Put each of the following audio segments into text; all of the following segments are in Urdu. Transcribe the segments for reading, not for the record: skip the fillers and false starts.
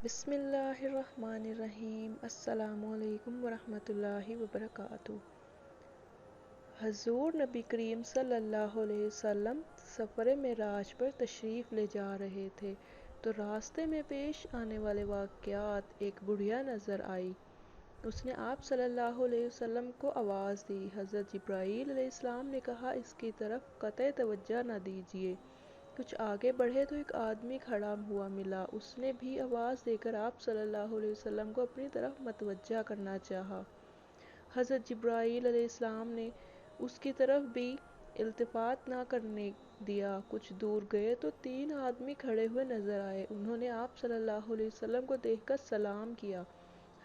بسم اللہ الرحمن الرحیم۔ السلام علیکم ورحمۃ اللہ وبرکاتہ۔ حضور نبی کریم صلی اللہ علیہ وسلم سفر معراج پر تشریف لے جا رہے تھے تو راستے میں پیش آنے والے واقعات ایک بڑھیا نظر آئی۔ اس نے آپ صلی اللہ علیہ وسلم کو آواز دی۔ حضرت جبرائیل علیہ السلام نے کہا اس کی طرف قطع توجہ نہ دیجیے۔ کچھ آگے بڑھے تو ایک آدمی کھڑا ہوا ملا۔ اس نے بھی آواز دے کر آپ صلی اللہ علیہ وسلم کو اپنی طرف متوجہ کرنا چاہا۔ حضرت جبرائیل علیہ السلام نے اس کی طرف بھی التفات نہ کرنے دیا۔ کچھ دور گئے تو 3 آدمی کھڑے ہوئے نظر آئے۔ انہوں نے آپ صلی اللہ علیہ وسلم کو دیکھ کر سلام کیا۔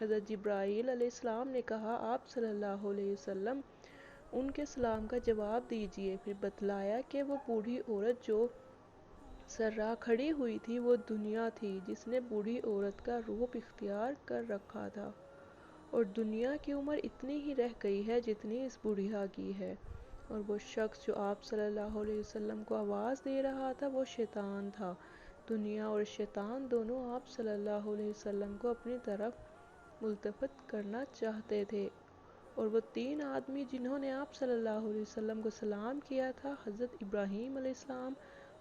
حضرت جبرائیل علیہ السلام نے کہا آپ صلی اللہ علیہ وسلم ان کے سلام کا جواب دیجیے۔ پھر بتلایا کہ وہ بوڑھی عورت جو سرراہ کھڑی ہوئی تھی وہ دنیا تھی جس نے بوڑھی عورت کا روپ اختیار کر رکھا تھا، اور دنیا کی عمر اتنی ہی رہ گئی ہے جتنی اس بڑھیا کی ہے، اور وہ شخص جو آپ صلی اللہ علیہ وسلم کو آواز دے رہا تھا وہ شیطان تھا۔ دنیا اور شیطان دونوں آپ صلی اللہ علیہ وسلم کو اپنی طرف ملتفت کرنا چاہتے تھے، اور وہ 3 آدمی جنہوں نے آپ صلی اللہ علیہ وسلم کو سلام کیا تھا حضرت ابراہیم علیہ السلام،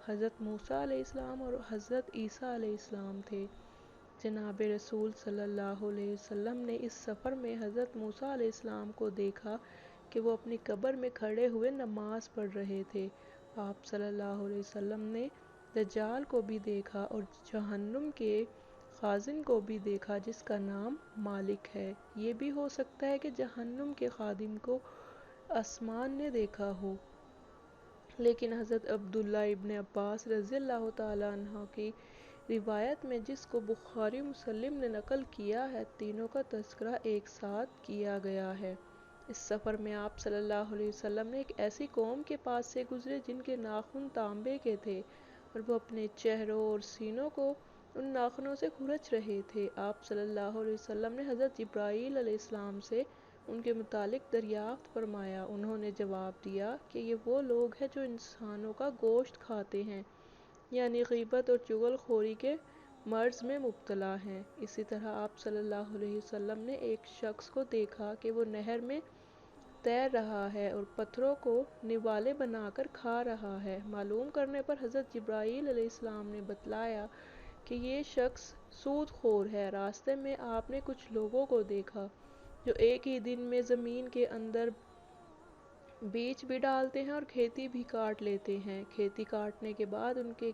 حضرت موسیٰ علیہ السلام اور حضرت عیسیٰ علیہ السلام تھے۔ جناب رسول صلی اللہ علیہ وسلم نے اس سفر میں حضرت موسیٰ علیہ السلام کو دیکھا کہ وہ اپنی قبر میں کھڑے ہوئے نماز پڑھ رہے تھے۔ آپ صلی اللہ علیہ وسلم نے دجال کو بھی دیکھا اور جہنم کے خازن کو بھی دیکھا جس کا نام مالک ہے۔ یہ بھی ہو سکتا ہے کہ جہنم کے خادم کو آسمان نے دیکھا ہو، لیکن حضرت عبداللہ ابن عباس رضی اللہ تعالیٰ عنہ کی روایت میں جس کو بخاری مسلم نے نقل کیا ہے، تینوں کا تذکرہ ایک ساتھ کیا گیا ہے۔ اس سفر میں آپ صلی اللہ علیہ وسلم نے ایک ایسی قوم کے پاس سے گزرے جن کے ناخن تانبے کے تھے، اور وہ اپنے چہروں اور سینوں کو ان ناخنوں سے کھرچ رہے تھے۔ آپ صلی اللہ علیہ وسلم نے حضرت جبرائیل علیہ السلام سے ان کے متعلق دریافت فرمایا۔ انہوں نے جواب دیا کہ یہ وہ لوگ ہیں جو انسانوں کا گوشت کھاتے ہیں، یعنی غیبت اور چغل خوری کے مرض میں مبتلا ہیں۔ اسی طرح آپ صلی اللہ علیہ وسلم نے ایک شخص کو دیکھا کہ وہ نہر میں تیر رہا ہے اور پتھروں کو نوالے بنا کر کھا رہا ہے۔ معلوم کرنے پر حضرت جبرائیل علیہ السلام نے بتلایا کہ یہ شخص سود خور ہے۔ راستے میں آپ نے کچھ لوگوں کو دیکھا جو ایک ہی دن میں زمین کے اندر بیج بھی ڈالتے ہیں اور کھیتی بھی کاٹ لیتے ہیں۔ کھیتی کاٹنے کے بعد ان کے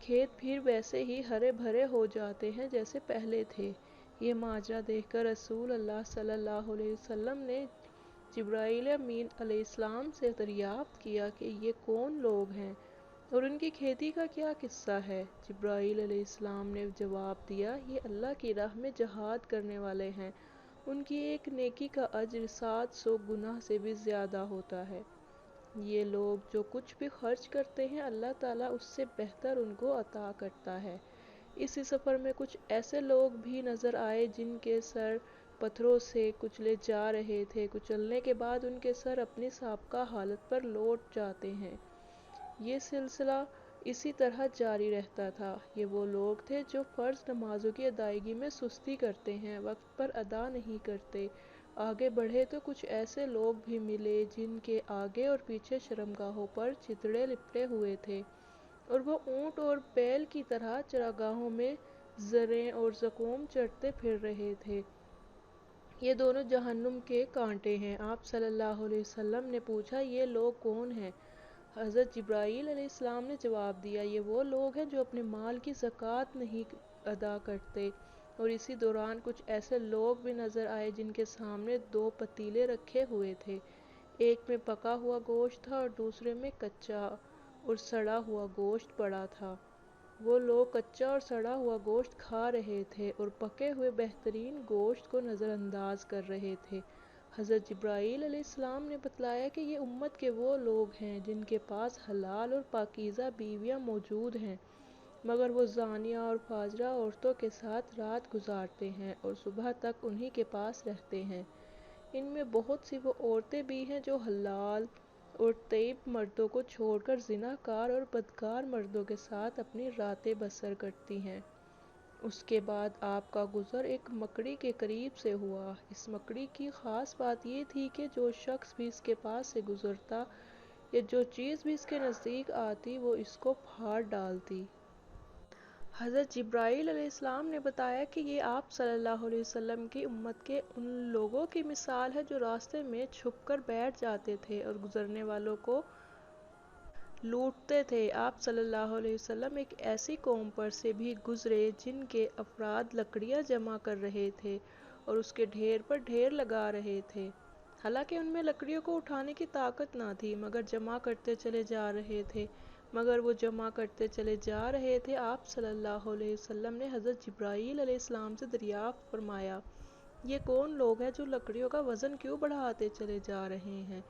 کھیت پھر ویسے ہی ہرے بھرے ہو جاتے ہیں جیسے پہلے تھے۔ یہ ماجرا دیکھ کر رسول اللہ صلی اللہ علیہ وسلم نے جبرائیل امین علیہ السلام سے دریافت کیا کہ یہ کون لوگ ہیں اور ان کی کھیتی کا کیا قصہ ہے؟ جبرائیل علیہ السلام نے جواب دیا، یہ اللہ کی راہ میں جہاد کرنے والے ہیں، ان کی ایک نیکی کا اجر 700 گنا سے بھی زیادہ ہوتا ہے۔ یہ لوگ جو کچھ بھی خرچ کرتے ہیں اللہ تعالیٰ اس سے بہتر ان کو عطا کرتا ہے۔ اسی سفر میں کچھ ایسے لوگ بھی نظر آئے جن کے سر پتھروں سے کچلے جا رہے تھے۔ کچلنے کے بعد ان کے سر اپنی سابقہ حالت پر لوٹ جاتے ہیں۔ یہ سلسلہ اسی طرح جاری رہتا تھا۔ یہ وہ لوگ تھے جو فرض نمازوں کی ادائیگی میں سستی کرتے ہیں، وقت پر ادا نہیں کرتے۔ آگے بڑھے تو کچھ ایسے لوگ بھی ملے جن کے آگے اور پیچھے شرمگاہوں پر چتڑے لپٹے ہوئے تھے، اور وہ اونٹ اور بیل کی طرح چراگاہوں میں زریں اور زقوم چرتے پھر رہے تھے۔ یہ دونوں جہنم کے کانٹے ہیں۔ آپ صلی اللہ علیہ وسلم نے پوچھا یہ لوگ کون ہیں؟ حضرت جبرائیل علیہ السلام نے جواب دیا، یہ وہ لوگ ہیں جو اپنے مال کی زکوٰۃ نہیں ادا کرتے۔ اور اسی دوران کچھ ایسے لوگ بھی نظر آئے جن کے سامنے 2 پتیلے رکھے ہوئے تھے، ایک میں پکا ہوا گوشت تھا اور دوسرے میں کچا اور سڑا ہوا گوشت پڑا تھا۔ وہ لوگ کچا اور سڑا ہوا گوشت کھا رہے تھے اور پکے ہوئے بہترین گوشت کو نظر انداز کر رہے تھے۔ حضرت جبرائیل علیہ السلام نے بتلایا کہ یہ امت کے وہ لوگ ہیں جن کے پاس حلال اور پاکیزہ بیویاں موجود ہیں، مگر وہ زانیہ اور فاجرہ عورتوں کے ساتھ رات گزارتے ہیں اور صبح تک انہی کے پاس رہتے ہیں۔ ان میں بہت سی وہ عورتیں بھی ہیں جو حلال اور طیب مردوں کو چھوڑ کر زنا کار اور بدکار مردوں کے ساتھ اپنی راتیں بسر کرتی ہیں۔ اس کے بعد آپ کا گزر ایک مکڑی کے قریب سے ہوا۔ اس مکڑی کی خاص بات یہ تھی کہ جو شخص بھی اس کے پاس سے گزرتا یا جو چیز بھی اس کے نزدیک آتی وہ اس کو پھاڑ ڈالتی۔ حضرت جبرائیل علیہ السلام نے بتایا کہ یہ آپ صلی اللہ علیہ وسلم کی امت کے ان لوگوں کی مثال ہے جو راستے میں چھپ کر بیٹھ جاتے تھے اور گزرنے والوں کو لوٹتے تھے۔ آپ صلی اللہ علیہ وسلم ایک ایسی قوم پر سے بھی گزرے جن کے افراد لکڑیاں جمع کر رہے تھے اور اس کے ڈھیر پر ڈھیر لگا رہے تھے، حالانکہ ان میں لکڑیوں کو اٹھانے کی طاقت نہ تھی، مگر جمع کرتے چلے جا رہے تھے۔ آپ صلی اللہ علیہ وسلم نے حضرت جبرائیل علیہ السلام سے دریافت فرمایا، یہ کون لوگ ہیں جو لکڑیوں کا وزن کیوں بڑھاتے چلے جا رہے ہیں؟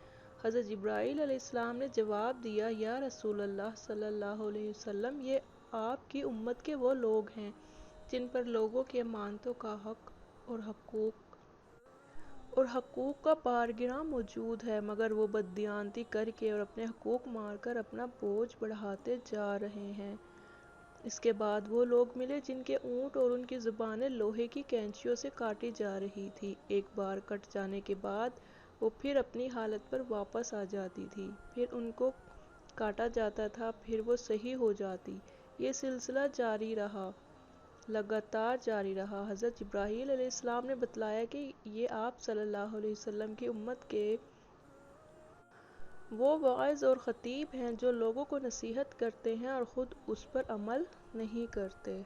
حضرت جبرائیل علیہ السلام نے جواب دیا، یا رسول اللہ صلی اللہ علیہ وسلم، یہ آپ کی امت کے وہ لوگ ہیں جن پر لوگوں کی امانتوں کا حق اور حقوق کا پارگنا موجود ہے، مگر وہ بددیانتی کر کے اور اپنے حقوق مار کر اپنا بوجھ بڑھاتے جا رہے ہیں۔ اس کے بعد وہ لوگ ملے جن کے اونٹ اور ان کی زبانیں لوہے کی کینچیوں سے کاٹی جا رہی تھی۔ ایک بار کٹ جانے کے بعد وہ پھر اپنی حالت پر واپس آ جاتی تھی، پھر ان کو کاٹا جاتا تھا، پھر وہ صحیح ہو جاتی۔ یہ سلسلہ لگاتار جاری رہا۔ حضرت جبرائیل علیہ السلام نے بتلایا کہ یہ آپ صلی اللہ علیہ وسلم کی امت کے وہ واعظ اور خطیب ہیں جو لوگوں کو نصیحت کرتے ہیں اور خود اس پر عمل نہیں کرتے۔